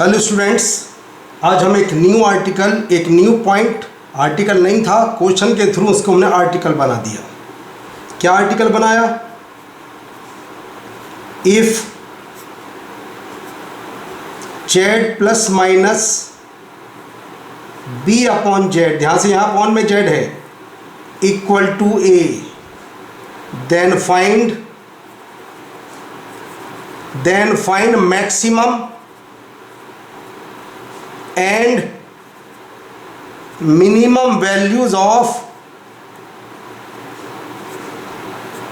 Hello students, आज हम एक न्यू पॉइंट आर्टिकल नहीं था, क्वेश्चन के थ्रू उसको हमने आर्टिकल बना दिया। क्या आर्टिकल बनाया? If Z plus minus B upon Z, ध्यान से यहाँ अपॉन में जेड है, equal to A, then find maximum and minimum values of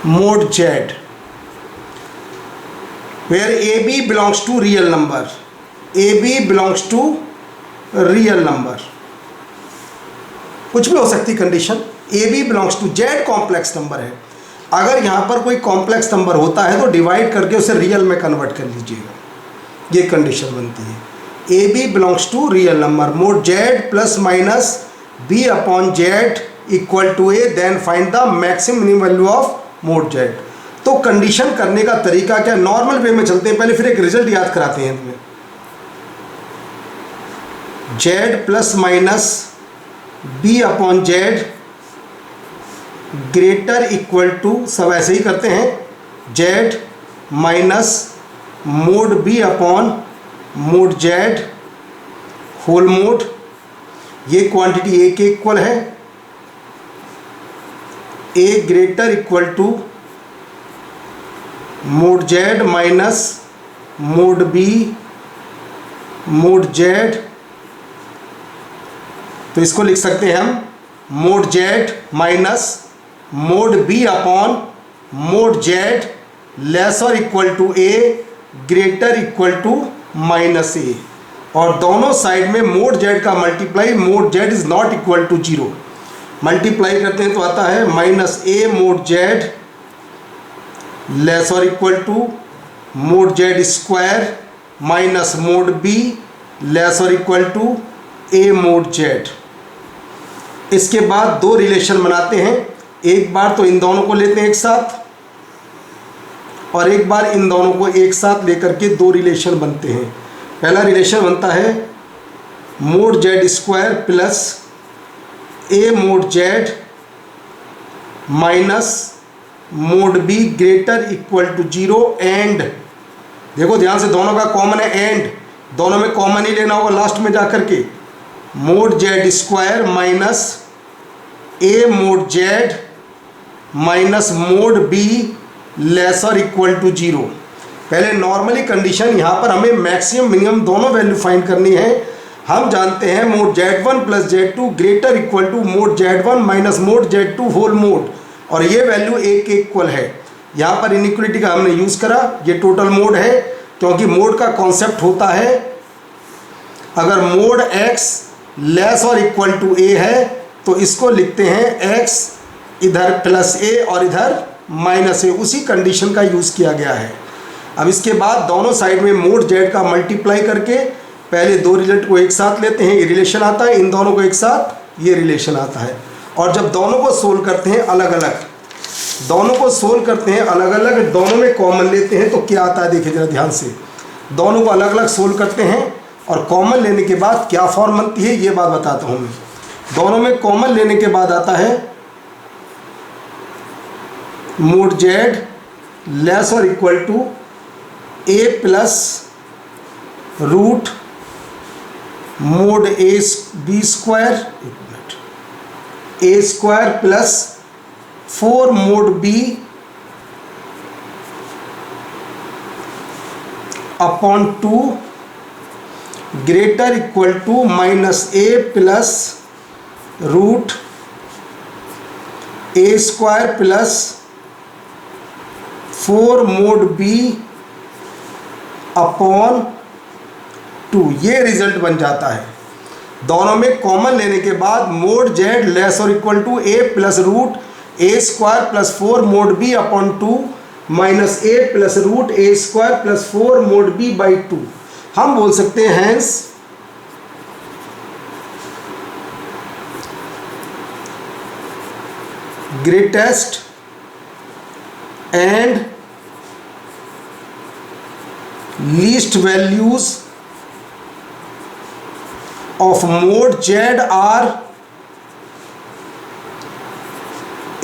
mode z where AB belongs to real number. AB belongs to real number. कुछ भी हो सकती condition. AB belongs to Z complex number है। अगर यहाँ पर कोई कॉम्प्लेक्स नंबर होता है तो डिवाइड करके उसे रियल में कन्वर्ट कर लीजिएगा, ये कंडीशन बनती है। AB belongs to real number, mod z plus minus b upon z equal to a, then find the maximum minimum value of mod z। तो कंडीशन करने का तरीका क्या? नॉर्मल वे में चलते हैं, पहले फिर एक रिजल्ट याद कराते हैं तुम्हें। z plus minus b upon z greater equal to, सब ऐसे ही करते हैं, z minus mod b upon mod z whole mod, ये क्वांटिटी ए के इक्वल है, a greater equal to mod Z minus mod b mod z. तो इसको लिख सकते हैं हम mod Z minus mod B upon mod Z less और equal to a greater equal to minus a, और दोनों साइड में मोड जेड का multiply, mod z is not equal to zero, multiply करते हैं तो आता है माइनस ए मोड जेड लेस और equal to mod Z square minus mod B less और equal to a mod z. इसके बाद दो रिलेशन बनाते हैं, एक बार तो इन दोनों को लेते हैं एक साथ और एक बार इन दोनों को एक साथ लेकर के दो रिलेशन बनते हैं। पहला रिलेशन बनता है mod Z square plus A mod Z minus mod B greater equal to zero, and देखो ध्यान से दोनों का कॉमन है, एंड दोनों में कॉमन ही लेना होगा लास्ट में जाकर के, मोड जेड स्क्वायर माइनस ए mod Z minus mod B less और इक्वल टू जीरो। पहले नॉर्मली कंडीशन यहाँ पर हमें मैक्सिमम मिनिमम दोनों वैल्यू फाइंड करनी है। हम जानते हैं mod z1 plus z2 greater equal to mod z1 minus mod z2 whole mod, और ये वैल्यू एक के इक्वल है। यहाँ पर इनइक्वलिटी का हमने यूज़ करा, ये टोटल मोड है, क्योंकि मोड का कॉन्सेप्ट होता है अगर मोड x लेस और इक्वल टू a है तो इसको लिखते हैं x इधर प्लस a और इधर माइनस है, उसी कंडीशन का यूज़ किया गया है। अब इसके बाद दोनों साइड में मोड जेड का मल्टीप्लाई करके पहले दो रिजल्ट को एक साथ लेते हैं, ये रिलेशन आता है, इन दोनों को एक साथ ये रिलेशन आता है, और जब दोनों को सोल्व करते हैं अलग अलग, दोनों में कॉमन लेते हैं तो क्या आता है, देखिए जरा ध्यान से, दोनों को अलग अलग सोल्व करते हैं और कॉमन लेने के बाद क्या फॉर्म बनती है ये बात बताता हूँ मैं। दोनों में कॉमन लेने के बाद आता है मोड जेड लेस और equal to A plus root mod A B square, A square plus 4 mod B upon 2 greater equal to minus A plus root A square plus 4 mod B upon 2, ये result बन जाता है। दोनों में common लेने के बाद मोड जेड लेस और equal to A plus root A square plus 4 mod B upon 2 minus A plus root A square plus 4 mod B by 2। हम बोल सकते हैं hence greatest and least values of mod Z are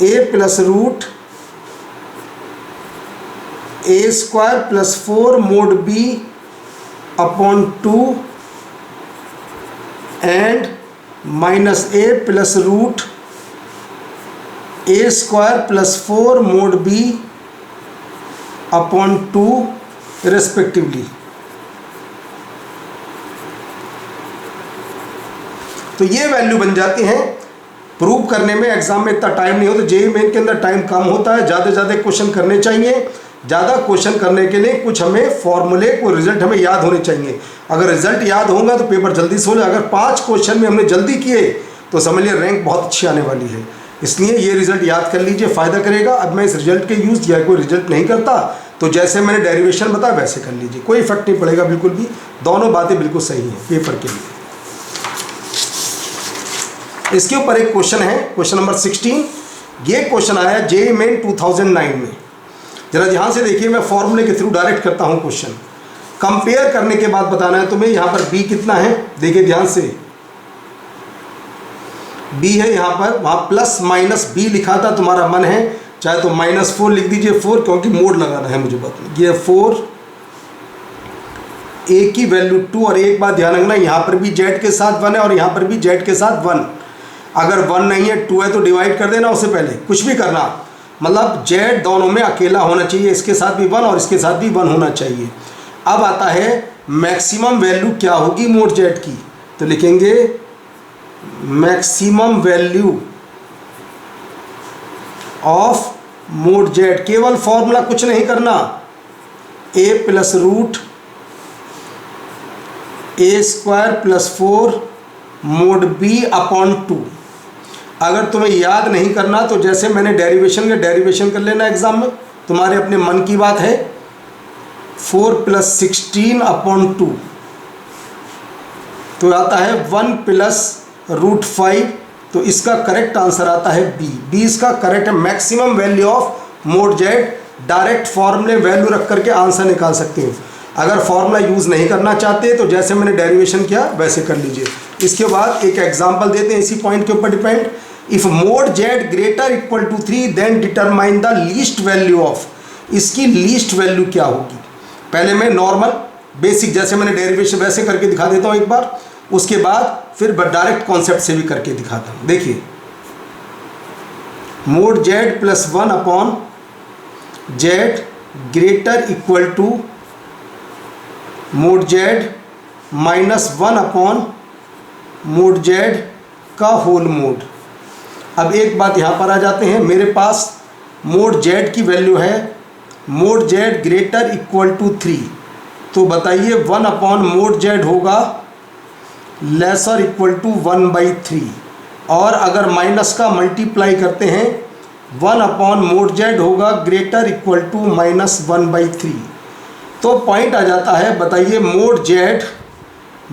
A plus root A square plus 4 mod B upon 2 and minus A plus root A square plus 4 mod B upon 2 respectively. तो ये value बन जाती हैं। Prove करने में exam में इतना time नहीं होता, जेईई मेन के अंदर टाइम कम होता है, ज़्यादा से ज़्यादा क्वेश्चन करने चाहिए। ज़्यादा क्वेश्चन करने के लिए कुछ हमें फॉर्मूले को रिजल्ट हमें याद होने चाहिए। अगर रिजल्ट याद होगा तो पेपर जल्दी से हो जाए। अगर 5 क्वेश्चन में हमने जल्दी किए तो समझ लिया रैंक बहुत अच्छी आने वाली है। इसलिए ये रिजल्ट याद कर लीजिए, फ़ायदा करेगा। अब मैं इस रिजल्ट के यूज़ या कोई रिजल्ट नहीं करता तो जैसे मैंने डेरिवेशन बताया वैसे कर लीजिए, कोई इफेक्ट नहीं पड़ेगा बिल्कुल भी। दोनों बातें बिल्कुल सही हैं पेपर के लिए। इसके ऊपर एक क्वेश्चन है, क्वेश्चन नंबर 16। ये क्वेश्चन आया जेईई मेन 2009 में। जरा ध्यान से देखिए, मैं फॉर्मूले के थ्रू डायरेक्ट करता हूँ क्वेश्चन। कंपेयर करने के बाद बताना है तुम्हें यहाँ पर बी कितना है। देखिए ध्यान से, बी है यहाँ पर, वहाँ प्लस माइनस बी लिखा था, तुम्हारा मन है चाहे तो -4 लिख दीजिए 4, क्योंकि मोड लगाना है मुझे बात में। ये 4, ए की वैल्यू 2, और एक बात ध्यान रखना, यहाँ पर भी जेड के साथ 1 है और यहाँ पर भी जेड के साथ 1। अगर 1 नहीं है 2 है तो डिवाइड कर देना उससे पहले, कुछ भी करना, मतलब जेड दोनों में अकेला होना चाहिए, इसके साथ भी 1 और इसके साथ भी 1 होना चाहिए। अब आता है मैक्सिमम वैल्यू क्या होगी मोड जेड की, तो लिखेंगे maximum value of mod z. केवल फॉर्मूला, कुछ नहीं करना, a plus root A square plus 4 mod B upon 2। अगर तुम्हें याद नहीं करना तो जैसे मैंने डेरिवेशन कर लेना एग्जाम में, तुम्हारे अपने मन की बात है। 4 + 16 अपॉन 2 तो आता है 1 + √5। तो इसका करेक्ट आंसर आता है बी। बी इसका करेक्ट है, maximum value of mod Z. Direct फॉर्मूले वैल्यू रख करके आंसर निकाल सकते हो। अगर फॉर्मूला यूज़ नहीं करना चाहते तो जैसे मैंने डेरिवेशन किया वैसे कर लीजिए। इसके बाद एक एग्जांपल देते हैं इसी पॉइंट के ऊपर depend. If mod Z greater equal to 3 then determine the least value of. इसकी लीस्ट वैल्यू क्या होगी। पहले मैं नॉर्मल बेसिक जैसे मैंने डेरिवेशन वैसे करके दिखा देता हूँ एक बार, उसके बाद फिर डायरेक्ट कॉन्सेप्ट से भी करके दिखाता हूँ। देखिए, mod Z plus 1 upon Z greater equal to mod Z minus 1 upon mod Z का होल मोड। अब एक बात यहाँ पर आ जाते हैं, मेरे पास मोड जेड की वैल्यू है mod Z greater equal to 3, तो बताइए 1 अपॉन मोड जेड होगा लेसर इक्वल टू 1/3। और अगर माइनस का मल्टीप्लाई करते हैं 1 अपॉन मोड जेड होगा ग्रेटर इक्वल टू -1/3। तो पॉइंट आ जाता है, बताइए mod Z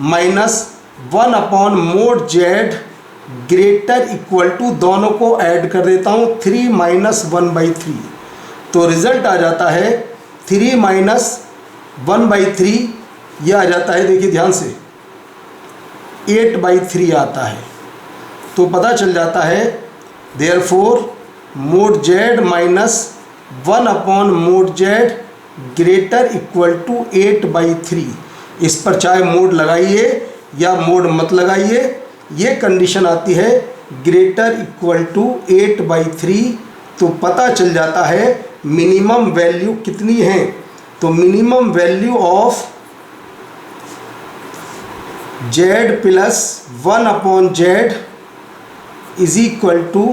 minus 1 upon mod Z greater equal to, दोनों को ऐड कर देता हूँ 3 - 1/3। तो रिजल्ट आ जाता है 3 - 1/3, यह आ जाता है, देखिए ध्यान से 8/3 आता है। तो पता चल जाता है therefore mod Z minus 1 upon mod Z greater equal to 8/3। इस पर चाहे मोड लगाइए या मोड मत लगाइए, ये कंडीशन आती है ग्रेटर इक्वल टू 8/3। तो पता चल जाता है मिनिमम वैल्यू कितनी है। तो minimum value of Z plus 1 upon Z is equal to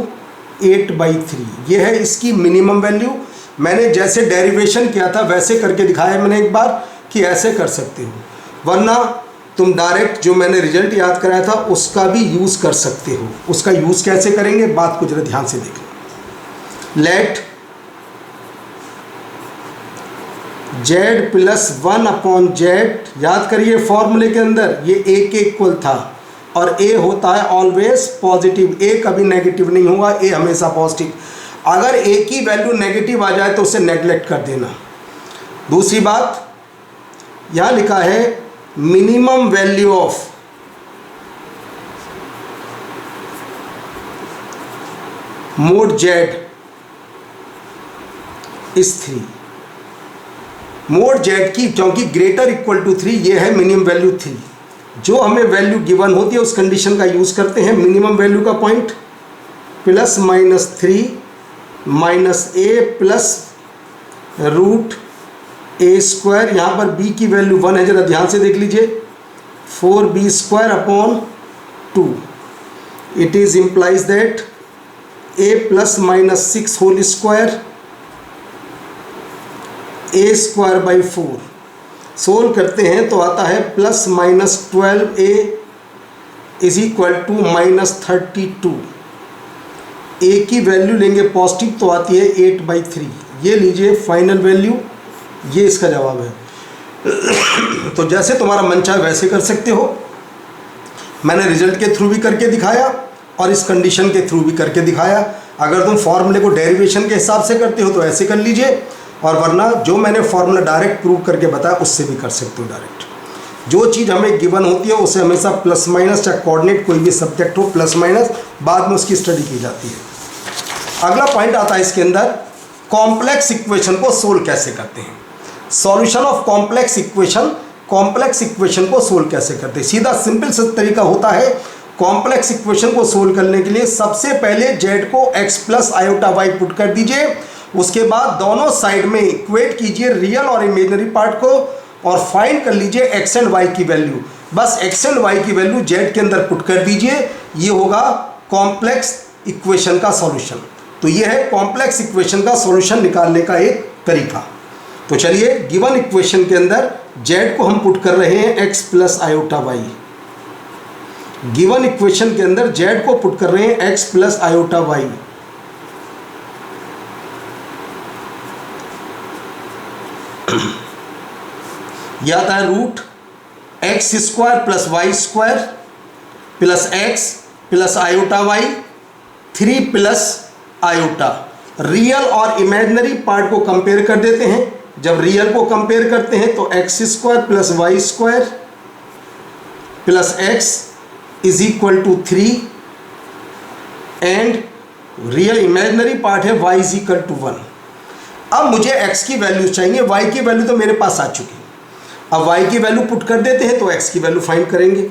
8/3। ये है इसकी मिनिमम वैल्यू। मैंने जैसे डेरिवेशन किया था वैसे करके दिखाया मैंने एक बार कि ऐसे कर सकते हो, वरना तुम डायरेक्ट जो मैंने रिजल्ट याद कराया था उसका भी यूज़ कर सकते हो। उसका यूज़ कैसे करेंगे, बात को जरा ध्यान से देखना। Let Z plus 1 upon Z, याद करिए फॉर्मूले के अंदर ये ए के इक्वल था और ए होता है ऑलवेज पॉजिटिव, ए कभी नेगेटिव नहीं होगा, ए हमेशा पॉजिटिव। अगर ए की वैल्यू नेगेटिव आ जाए तो उसे नेगलेक्ट कर देना। दूसरी बात यहाँ लिखा है minimum value of mod z is 3। Mode Z की क्योंकि ग्रेटर इक्वल टू 3, ये है मिनिमम वैल्यू 3। जो हमें वैल्यू गिवन होती है उस कंडीशन का यूज़ करते हैं। मिनिमम वैल्यू का point plus minus 3 minus A plus root A square, यहाँ पर b की वैल्यू 1 है, जरा ध्यान से देख लीजिए, 4b square upon 2। It is implies that a plus minus 6 whole square A square by 4। Solve करते हैं तो आता है plus minus 12a is equal to minus 32। a की वैल्यू लेंगे पॉजिटिव तो आती है 8/3। ये लीजिए फाइनल वैल्यू, ये इसका जवाब है। तो जैसे तुम्हारा मन चाहे वैसे कर सकते हो। मैंने रिजल्ट के थ्रू भी करके दिखाया और इस कंडीशन के थ्रू भी करके दिखाया। अगर तुम फॉर्मूले को डेरिवेशन के हिसाब से करते हो तो ऐसे कर लीजिए, और वरना जो मैंने फॉर्मूला डायरेक्ट प्रूव करके बताया उससे भी कर सकते हो डायरेक्ट। जो चीज़ हमें गिवन होती है उसे हमेशा प्लस माइनस, चाहे कोऑर्डिनेट कोई भी सब्जेक्ट हो, प्लस माइनस बाद में उसकी स्टडी की जाती है। अगला पॉइंट आता है इसके अंदर, कॉम्प्लेक्स इक्वेशन को सोल्व कैसे करते हैं। सॉल्यूशन ऑफ कॉम्प्लेक्स इक्वेशन को सोल्व कैसे करते हैं। सीधा सिंपल सा तरीका होता है कॉम्प्लेक्स इक्वेशन को सोल्व करने के लिए। सबसे पहले z को x plus iota Y put कर दीजिए, उसके बाद दोनों साइड में इक्वेट कीजिए रियल और इमेजिनरी पार्ट को, और फाइंड कर लीजिए x एंड y की वैल्यू। बस x एंड y की वैल्यू z के अंदर पुट कर दीजिए, ये होगा कॉम्प्लेक्स इक्वेशन का सॉल्यूशन। तो ये है कॉम्प्लेक्स इक्वेशन का सॉल्यूशन निकालने का एक तरीका। तो चलिए, गिवन इक्वेशन के अंदर z को हम पुट कर रहे हैं x plus iota Y. Given equation के अंदर z को पुट कर रहे हैं x प्लस आयोटा वाई। यह आता है root X square plus Y square plus X plus iota Y 3 plus iota. Real और इमेजिनरी पार्ट को कंपेयर कर देते हैं। जब रियल को कंपेयर करते हैं तो X square plus Y square plus X is equal to 3 and real imaginary part है y इज इक्वल टू 1। अब मुझे x की वैल्यू चाहिए, y की वैल्यू तो मेरे पास आ चुकी। अब y की वैल्यू पुट कर देते हैं तो x की वैल्यू फाइंड करेंगे।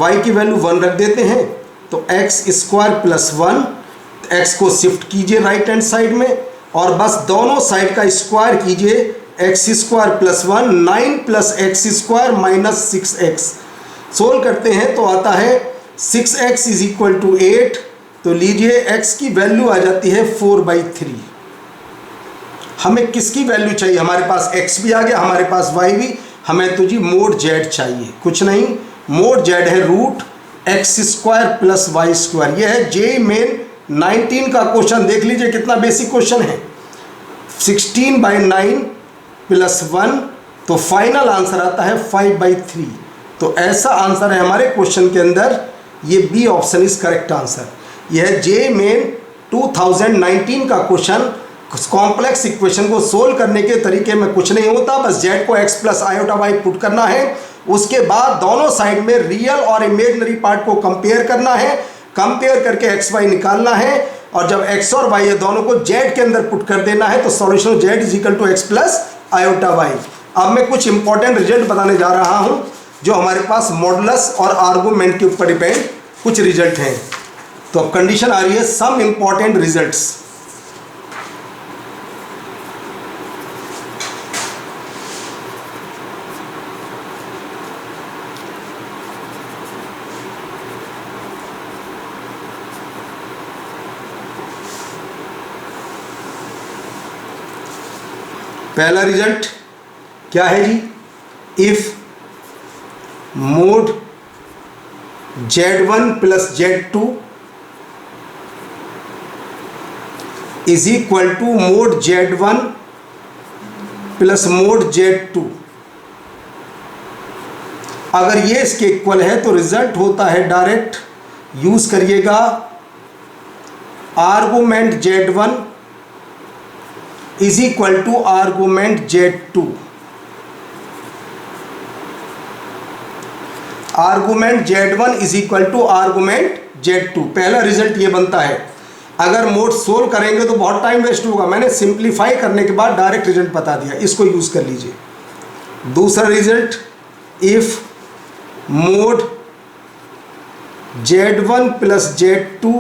y की वैल्यू 1 रख देते हैं तो x स्क्वायर प्लस 1, x को शिफ्ट कीजिए राइट हैंड साइड में और बस दोनों साइड का स्क्वायर कीजिए। X square plus 1 9 plus x square minus 6x। Solve करते हैं तो आता है 6x इज इक्वल टू 8। तो लीजिए x की वैल्यू आ जाती है 4/3। हमें किसकी वैल्यू चाहिए? हमारे पास x भी आ गया, हमारे पास y भी। हमें तो जी मोड z चाहिए, कुछ नहीं, मोड z है root X square plus Y square. यह है जे मेन 19 का क्वेश्चन। देख लीजिए कितना बेसिक क्वेश्चन है। 16/9 प्लस 1, तो फाइनल आंसर आता है 5/3। तो ऐसा आंसर है हमारे क्वेश्चन के अंदर। ये B option is correct answer. यह है जे मेन 2019 का क्वेश्चन। कॉम्प्लेक्स इक्वेशन को सोल्व करने के तरीके में कुछ नहीं होता, बस z को x plus iota Y put करना है। उसके बाद दोनों साइड में रियल और इमेजिनरी पार्ट को कंपेयर करना है, कंपेयर करके x y निकालना है, और जब x और y है दोनों को z के अंदर पुट कर देना है। तो solution z is equal to x plus iota Y. अब मैं कुछ इंपॉर्टेंट रिजल्ट बताने जा रहा हूं जो हमारे पास मॉडुलस और आर्गुमेंट के ऊपर डिपेंड कुछ रिजल्ट हैं। तो अब कंडीशन आ रही है सम इंपॉर्टेंट रिजल्ट्स। पहला रिजल्ट क्या है जी? If mod z1 plus z2 is equal to mod z1 plus mod z2, अगर ये इसके इक्वल है तो रिजल्ट होता है डायरेक्ट, यूज करिएगा argument z1 is equal to argument z2। Argument z1 is equal to argument z2। पहला result ये बनता है। अगर मोड सोल्व करेंगे तो बहुत टाइम वेस्ट होगा। मैंने सिंप्लीफाई करने के बाद डायरेक्ट रिजल्ट बता दिया, इसको यूज़ कर लीजिए। दूसरा result, if mod Z1 plus Z2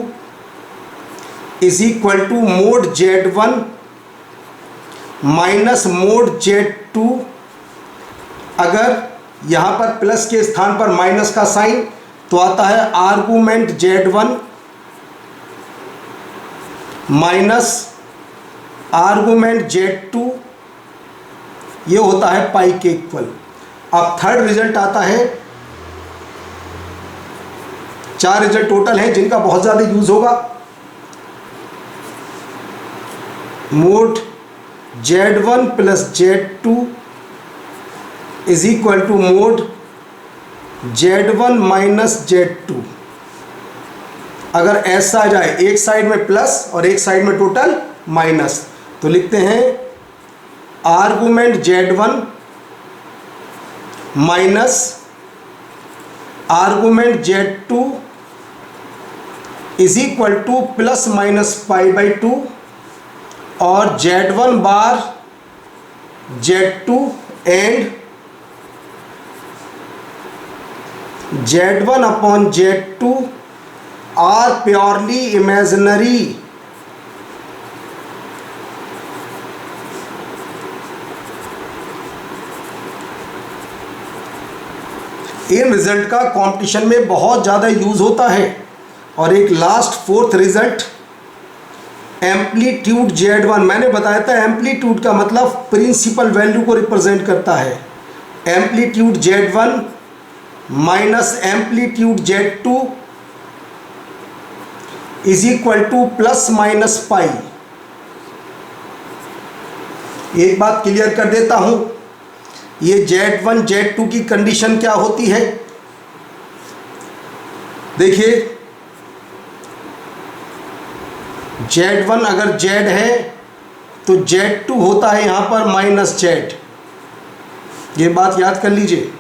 is equal to mod Z1 minus mod Z2, अगर यहाँ पर प्लस के स्थान पर माइनस का साइन तो आता है argument Z1 minus argument Z2, ये होता है पाई के इक्वल। अब थर्ड रिजल्ट आता है, 4 रिजल्ट टोटल हैं जिनका बहुत ज़्यादा यूज़ होगा। Mod Z1 plus Z2 is equal to mod Z1 minus Z2। अगर ऐसा आ जाए, एक साइड में प्लस और एक साइड में टोटल माइनस, तो लिखते हैं argument Z1 minus argument Z2 is equal to plus minus pi by 2 और Z1 bar Z2 and Z1 upon Z2 are purely imaginary. इन रिजल्ट का कंपटीशन में बहुत ज़्यादा यूज़ होता है। और एक last fourth result, amplitude Z1। मैंने बताया था एम्पलीट्यूड का मतलब प्रिंसिपल वैल्यू को रिप्रेजेंट करता है। Amplitude Z1 minus amplitude Z2 is equal to plus minus पाई। एक बात क्लियर कर देता हूं, ये Z1 Z2 की कंडीशन क्या होती है। देखिए, Z1 अगर Z है तो Z2 होता है यहां पर माइनस Z। ये बात याद कर लीजिए।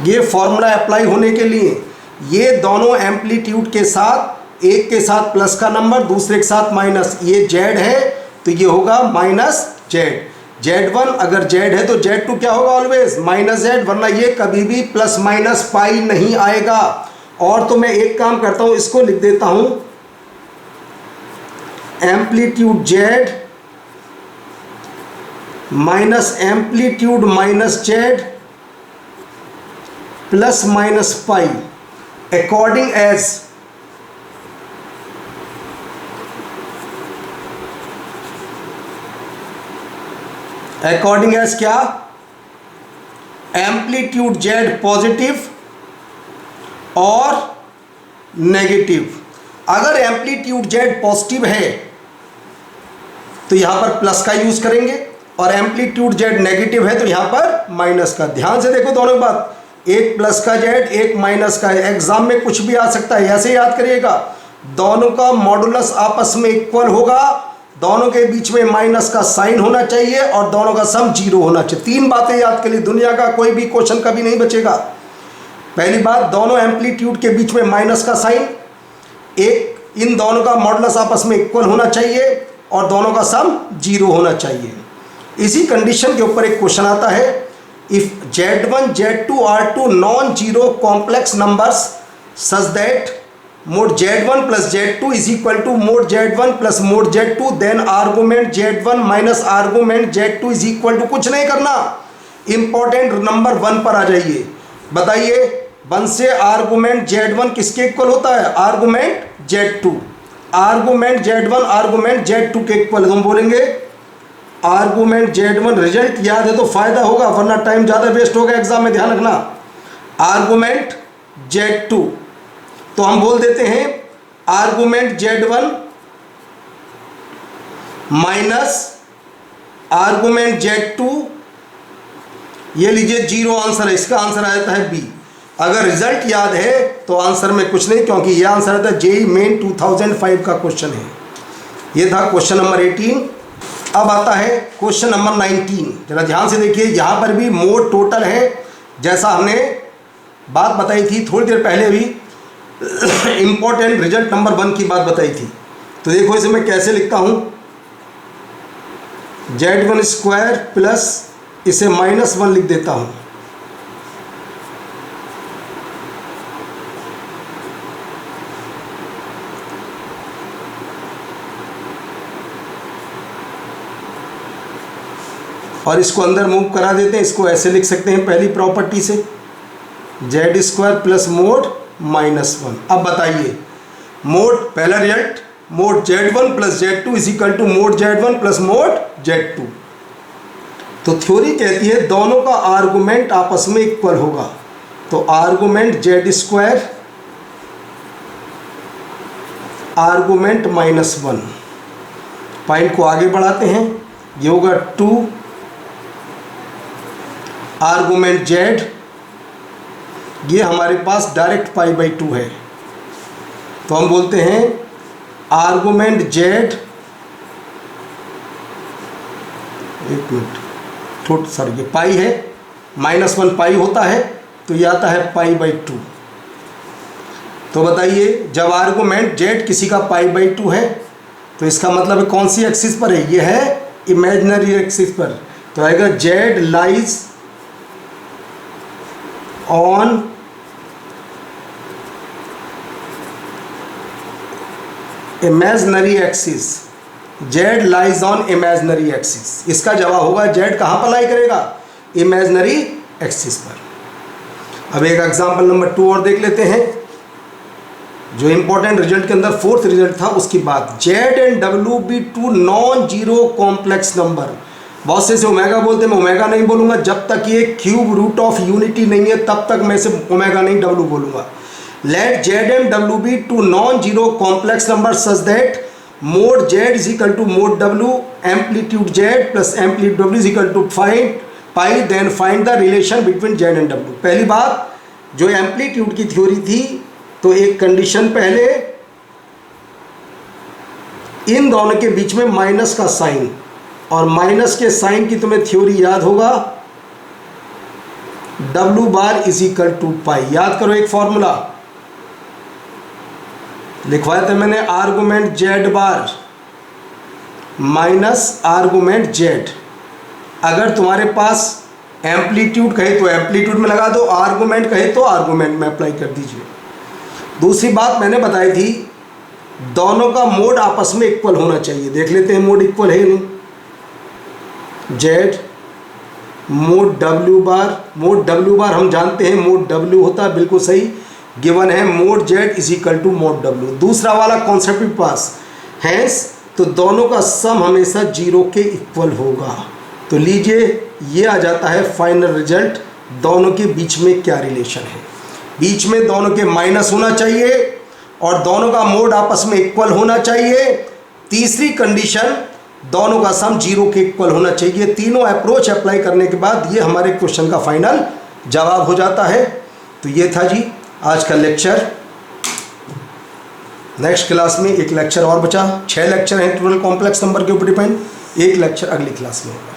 ये फॉर्मूला अप्लाई होने के लिए ये दोनों एम्पलीट्यूड के साथ, एक के साथ प्लस का नंबर, दूसरे के साथ माइनस, ये Z है तो ये होगा माइनस Z। Z1 अगर Z है तो Z2 क्या होगा, ऑलवेज माइनस Z, वरना ये कभी भी प्लस माइनस पाई नहीं आएगा। और तो मैं एक काम करता हूं, इसको लिख देता हूं, amplitude Z minus amplitude minus Z plus minus pi according as क्या, एम्पलीट्यूड Z पॉजिटिव और नेगेटिव। अगर एम्पलीट्यूड Z पॉजिटिव है तो यहां पर प्लस का यूज करेंगे और एम्पलीट्यूड Z नेगेटिव है तो यहां पर माइनस का। ध्यान से देखो दोनों बात, एक प्लस का Z एक माइनस का है। एग्जाम में कुछ भी आ सकता है, ऐसे याद करिएगा। दोनों का मॉडुलस आपस में इक्वल होगा, दोनों के बीच में माइनस का साइन होना चाहिए और दोनों का सम 0 होना चाहिए। 3 बातें याद करिए, दुनिया का कोई भी क्वेश्चन कभी नहीं बचेगा। पहली बात, दोनों एम्पलीट्यूड के बीच में माइनस का साइन, एक इन दोनों का मॉडुलस आपस में इक्वल होना चाहिए और दोनों का सम 0 होना चाहिए। इसी कंडीशन के ऊपर एक क्वेश्चन आता है, if Z1 Z2 are two non-zero complex numbers such that mod Z1 plus Z2 is equal to mod Z1 plus mod Z2, then argument Z1 minus argument Z2 is equal to, कुछ नहीं करना, important number 1 पर आ जाइए। बताइए 1 से argument Z1 किसके equal होता है, argument Z2। Argument Z1 argument Z2 के इक्वल, हम बोलेंगे आर्गुमेंट Z1। रिजल्ट याद है तो फायदा होगा, वरना टाइम ज़्यादा वेस्ट होगा एग्जाम में, ध्यान रखना। आर्गुमेंट Z2 तो हम बोल देते हैं argument Z1 minus argument Z2, ये लीजिए 0 आंसर है, इसका आंसर आ जाता है बी। अगर रिजल्ट याद है तो आंसर में कुछ नहीं, क्योंकि यह आंसर था जेईई मेन 2005 का क्वेश्चन है। ये था क्वेश्चन नंबर 18। अब आता है क्वेश्चन नंबर 19। जरा ध्यान से देखिए, यहाँ पर भी मोड टोटल है, जैसा हमने बात बताई थी थोड़ी देर पहले भी। इंपॉर्टेंट रिजल्ट नंबर 1 की बात बताई थी। तो देखो इसे मैं कैसे लिखता हूँ, Z1 स्क्वायर प्लस इसे -1 लिख देता हूँ। और इसको अंदर मूव करा देते हैं, इसको ऐसे लिख सकते हैं पहली प्रॉपर्टी से, Z स्क्वायर प्लस मोड -1। अब बताइए मोड, पहला result mod Z1 plus Z2 is equal to mod Z1 plus mod Z2। तो थ्योरी कहती है दोनों का आर्गुमेंट आपस में इक्वल होगा। तो argument Z square argument -1, point को आगे बढ़ाते हैं, ये होगा 2 आर्गुमेंट Z, ये हमारे पास डायरेक्ट π/2 है। तो हम बोलते हैं आर्गुमेंट Z, एक मिनट थोड़ा सर, ये पाई है, -1 पाई होता है, तो ये आता है π/2। तो बताइए जब आर्गुमेंट Z किसी का π/2 है तो इसका मतलब है कौन सी एक्सिस पर है, ये है इमेजिनरी एक्सिस पर। तो आएगा Z lies on imaginary axis, Z lies on imaginary axis. इसका जवाब होगा Z कहाँ पर लाई करेगा, इमेजिनरी एक्सिस पर। अब एक एग्जांपल नंबर 2 और देख लेते हैं, जो इंपॉर्टेंट रिजल्ट के अंदर 4th रिजल्ट था उसकी बात। Z and W be 2 non zero complex number. बहुत से ओमेगा बोलते हैं, मैं ओमेगा नहीं बोलूँगा, जब तक ये क्यूब रूट ऑफ यूनिटी नहीं है तब तक मैं इसे ओमेगा नहीं W बोलूँगा। Let Z and W be two non-zero complex numbers such that mode Z is equal to mode W, amplitude Z plus amplitude W is equal to pi, then find the relation between Z and W। पहली बात, जो amplitude की theory थी, तो एक condition पहले, इन दोनों के बीच में माइनस का साइन, और माइनस के साइन की तुम्हें थ्योरी याद होगा, W bar is equal to pi. याद करो एक फॉर्मूला लिखवाया था मैंने, argument Z bar minus argument Z। अगर तुम्हारे पास एम्पलीट्यूड कहे तो एम्पलीट्यूड में लगा दो, आर्गुमेंट कहे तो आर्गुमेंट में अप्लाई कर दीजिए। दूसरी बात मैंने बताई थी, दोनों का मोड आपस में इक्वल होना चाहिए। देख लेते हैं मोड इक्वल है नहीं। Z मोड W बार, मोड W बार हम जानते हैं मोड W होता है, बिल्कुल सही, गिवन है mod Z is equal to mod W। दूसरा वाला कॉन्सेप्ट भी पास, हैंस तो दोनों का सम हमेशा 0 के इक्वल होगा। तो लीजिए ये आ जाता है फाइनल रिजल्ट, दोनों के बीच में क्या रिलेशन है। बीच में दोनों के माइनस होना चाहिए और दोनों का मोड आपस में इक्वल होना चाहिए। तीसरी कंडीशन, दोनों का सम 0 के इक्वल होना चाहिए। तीनों अप्रोच अप्लाई करने के बाद ये हमारे क्वेश्चन का फाइनल जवाब हो जाता है। तो ये था जी आज का लेक्चर। नेक्स्ट क्लास में एक लेक्चर और बचा, 6 लेक्चर हैं टोटल कॉम्प्लेक्स नंबर के ऊपर डिपेंड, एक लेक्चर अगली क्लास में होगा।